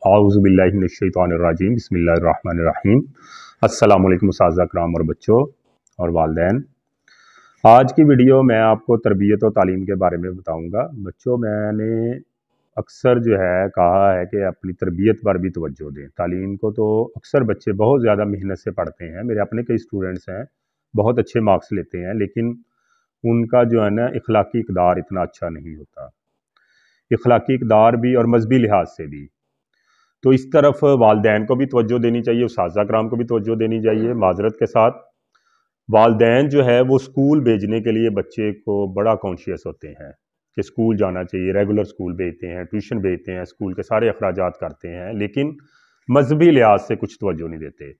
औज़ुबिल्लाहि मिनश्शैतानिर्रजीम बिस्मिल्लाहिर्रहमानिर्रहीम। अस्सलामु अलैकुम उस्ताज़ कराम और बच्चों और वालिदैन। आज की वीडियो मैं आपको तरबियत और तालीम के बारे में बताऊंगा। बच्चों, मैंने अक्सर जो है कहा है कि अपनी तरबियत पर भी तवज्जो दें। तालीम को तो अक्सर बच्चे बहुत ज़्यादा मेहनत से पढ़ते हैं। मेरे अपने कई स्टूडेंट्स हैं, बहुत अच्छे मार्क्स लेते हैं, लेकिन उनका जो है ना इखलाकी इक़दार इतना अच्छा नहीं होता। इखलाकी इक़दार भी और मजहबी लिहाज से भी। तो इस तरफ वालदैन को भी तवज्जो देनी चाहिए, उस्ताज़ा कराम को भी तवज्जो देनी चाहिए। माजरत के साथ वालदैन जो है वो स्कूल भेजने के लिए बच्चे को बड़ा कॉन्शियस होते हैं कि स्कूल जाना चाहिए, रेगुलर स्कूल भेजते हैं, ट्यूशन भेजते हैं, स्कूल के सारे अखराजात करते हैं, लेकिन मजहबी लिहाज से कुछ तवज्जो नहीं देते।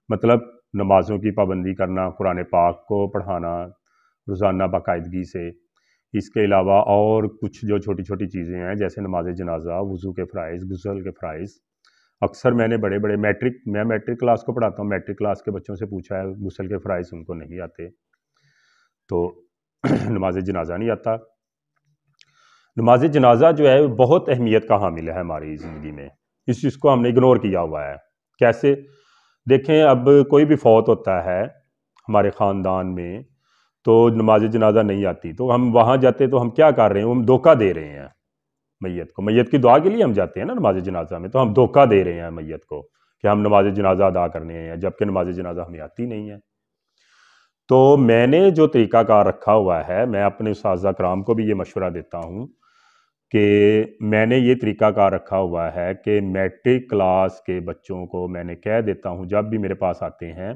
मतलब नमाज़ों की पाबंदी करना, कुरान पाक को पढ़ाना रोज़ाना बाकायदगी से, इसके अलावा और कुछ जो छोटी छोटी चीज़ें हैं जैसे नमाज जनाजा, वज़ू के फ़राइज़, गुस्ल के फ़राइज़। अक्सर मैंने बड़े बड़े मैं मैट्रिक क्लास को पढ़ाता हूँ, मैट्रिक क्लास के बच्चों से पूछा है, गुस्ल के फ़राइज़ उनको नहीं आते, तो नमाज जनाजा नहीं आता। नमाज जनाजा जो है बहुत अहमियत का हामिल है हमारी ज़िंदगी में। इस चीज़ को हमने इग्नोर किया हुआ है। कैसे? देखें, अब कोई भी फौत होता है हमारे ख़ानदान में तो नमाज जनाजा नहीं आती, तो हम वहाँ जाते तो हम क्या कर रहे हैं? हम धोखा दे रहे हैं मैयत को। मैयत की दुआ के लिए हम जाते हैं ना नमाज जनाजा में, तो हम धोखा दे रहे हैं मैयत को कि हम नमाज जनाजा अदा करने हैं, जबकि नमाज जनाजा हमें आती नहीं है। तो मैंने जो तरीक़ाकार रखा हुआ है, मैं अपने उस्ताज़ा कराम को भी ये मशवरा देता हूँ कि मैंने ये तरीक़ाकार रखा हुआ है कि मैट्रिक क्लास के बच्चों को मैंने कह देता हूँ जब भी मेरे पास आते हैं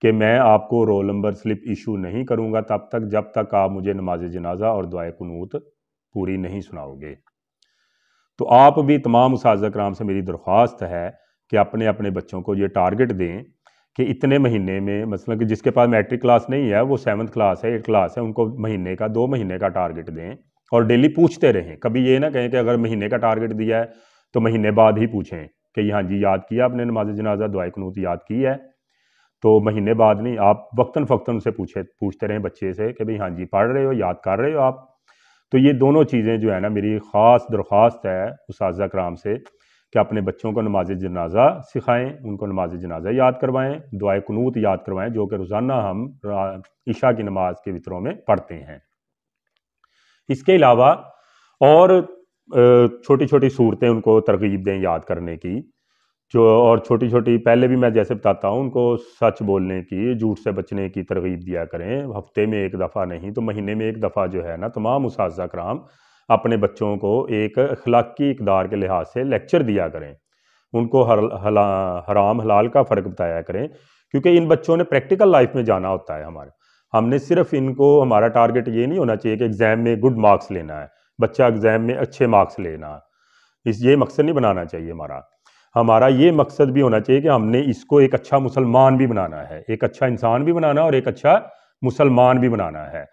कि मैं आपको रोल नंबर स्लिप इशू नहीं करूँगा तब तक जब तक आप मुझे नमाज जनाजा और दुआए कुनूत पूरी नहीं सुनाओगे। तो आप भी तमाम उस्ताज़ा कराम से मेरी दरख्वास्त है कि अपने अपने बच्चों को ये टारगेट दें कि इतने महीने में, मतलब कि जिसके पास मैट्रिक क्लास नहीं है, वो 7th क्लास है, 8th क्लास है, उनको महीने का 2 महीने का टारगेट दें और डेली पूछते रहें। कभी ये ना कहें कि अगर महीने का टारगेट दिया है तो महीने बाद ही पूछें कि हाँ जी याद किया आपने, नमाज जनाजा दुआए कुनूत याद की है, तो महीने बाद नहीं, आप वक्तन फ़क्तन उनसे पूछते रहें बच्चे से कि भाई हाँ जी पढ़ रहे हो, याद कर रहे हो आप। तो ये दोनों चीज़ें जो है ना मेरी ख़ास दरख्वास्त है उस्ताज़ा कराम से कि अपने बच्चों को नमाज जनाजा सिखाएं, उनको नमाज जनाजा याद करवाएं, दुआए कुनूत याद करवाएं, जो कि रोज़ाना हम इशा की नमाज के वितरों में पढ़ते हैं। इसके अलावा और छोटी छोटी सूरतें उनको तरगीब दें याद करने की, जो और छोटी छोटी पहले भी मैं जैसे बताता हूँ उनको सच बोलने की, झूठ से बचने की तरगीब दिया करें। हफ्ते में एक दफ़ा नहीं तो महीने में एक दफ़ा जो है ना तमाम उस्ताज़ा कराम अपने बच्चों को एक अखलाकी इक़दार के लिहाज से लेक्चर दिया करें, उनको हराम हलाल का फ़र्क बताया करें, क्योंकि इन बच्चों ने प्रैक्टिकल लाइफ में जाना होता है। हमने सिर्फ इनको, हमारा टारगेट ये नहीं होना चाहिए कि एग्ज़ाम में गुड मार्क्स लेना है, बच्चा एग्ज़ाम में अच्छे मार्क्स लेना, ये मकसद नहीं बनाना चाहिए हमारा ये मकसद भी होना चाहिए कि हमने इसको एक अच्छा मुसलमान भी बनाना है, एक अच्छा इंसान भी बनाना और एक अच्छा मुसलमान भी बनाना है।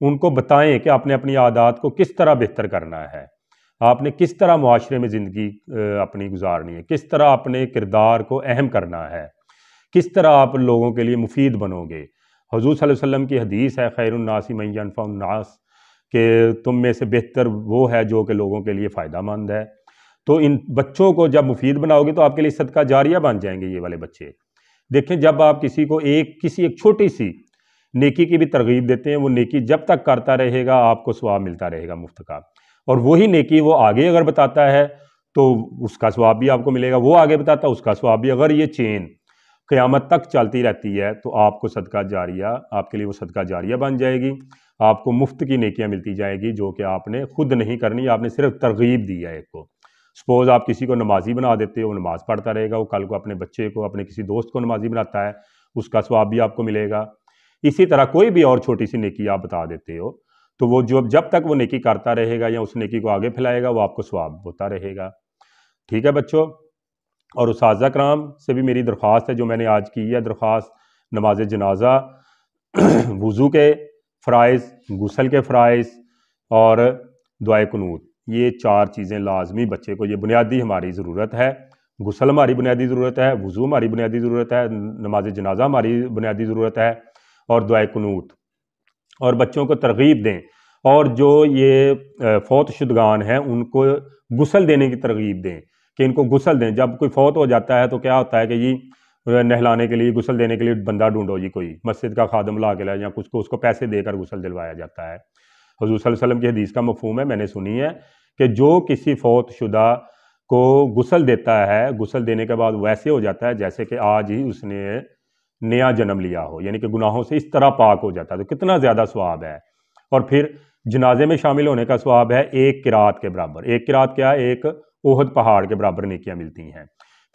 उनको बताएं कि आपने अपनी आदत को किस तरह बेहतर करना है, आपने किस तरह मुआशरे में ज़िंदगी अपनी गुजारनी है, किस तरह अपने किरदार को अहम करना है, किस तरह आप लोगों के लिए मुफीद बनोगे। हुज़ूर सल्लल्लाहु अलैहि वसल्लम की हदीस है, खैरुन्नासी मन यनफ़उन्नास, कि तुम में से बेहतर वो है जो कि लोगों के लिए फ़ायदा मंद है। तो इन बच्चों को जब मुफीद बनाओगे तो आपके लिए सदका जारिया बन जाएंगे ये वाले बच्चे। देखें, जब आप किसी को किसी एक छोटी सी नेकी की भी तरगीब देते हैं, वो नेकी जब तक करता रहेगा आपको सवाब मिलता रहेगा मुफ्त का, और वही नेकी वो आगे अगर बताता है तो उसका सवाब भी आपको मिलेगा, वो आगे बताता है उसका सवाब भी। अगर ये चेन क़यामत तक चलती रहती है तो आपको सदका जारिया, आपके लिए वो सदका जारिया बन जाएगी, आपको मुफ्त की नेकियां मिलती जाएगी जो कि आपने खुद नहीं करनी, आपने सिर्फ तरगीब दी है एक को। सपोज आप किसी को नमाजी बना देते हो, नमाज पढ़ता रहेगा, वो कल को अपने बच्चे को, अपने किसी दोस्त को नमाजी बनाता है, उसका सवाब भी आपको मिलेगा। इसी तरह कोई भी और छोटी सी नेकी आप बता देते हो तो वो जब तक वो नेकी करता रहेगा या उस नेकी को आगे फैलाएगा वो आपको सवाब होता रहेगा। ठीक है बच्चों, और उस्ताज़ा कराम से भी मेरी दरख्वास्त है, जो मैंने आज की है दरख्वास्त, नमाज जनाजा, वज़ू के फ़राइज़, गुस्ल के फ़राइज़ और दुआए कुनूत, ये 4 चीज़ें लाजमी बच्चे को, ये बुनियादी हमारी ज़रूरत है। गुस्ल हमारी बुनियादी ज़रूरत है, वज़ू हमारी बुनियादी ज़रूरत है, नमाज जनाजा हमारी बुनियादी ज़रूरत है और दुआए कुनूत। और बच्चों को तरगीब दें, और जो ये फ़ौत शुदगान हैं उनको गुस्ल देने की तरगीब दें کہ ان کو غسل دیں. جب کوئی فوت ہو جاتا ہے تو کیا ہوتا ہے کہ جی نہلانے کے لیے غسل دینے کے لیے بندہ ڈھونڈو جی، کوئی مسجد کا خادم لا کے لائے یا کچھ کو اس کو پیسے دے کر غسل دلوایا جاتا ہے. حضور صلی اللہ علیہ وسلم کی حدیث کا مفہوم ہے، میں نے سنی ہے، کہ جو کسی فوت شدہ کو غسل دیتا ہے، غسل دینے کے بعد ویسے ہو جاتا ہے جیسے کہ آج ہی اس نے نیا جنم لیا ہو، یعنی کہ گناہوں سے اس طرح پاک ہو جاتا ہے. تو کتنا زیادہ ثواب ہے. اور پھر جنازے میں شامل ہونے کا ثواب ہے 1 قرات کے برابر. 1 قرات کیا ہے؟ 1 احد پہاڑ کے برابر نیکیاں ملتی ہیں.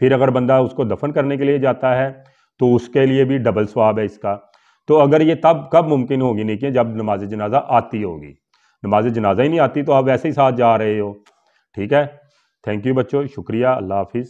پھر اگر بندہ اس کو دفن کرنے کے لیے جاتا ہے تو اس کے لیے بھی ڈبل ثواب ہے اس کا. تو اگر یہ تب کب ممکن ہوگی نیکیاں؟ جب نماز جنازہ آتی ہوگی. نماز جنازہ ہی نہیں آتی تو آپ ویسے ہی ساتھ جا رہے ہو. ٹھیک ہے، تھینک یو بچوں، شکریہ، اللہ حافظ.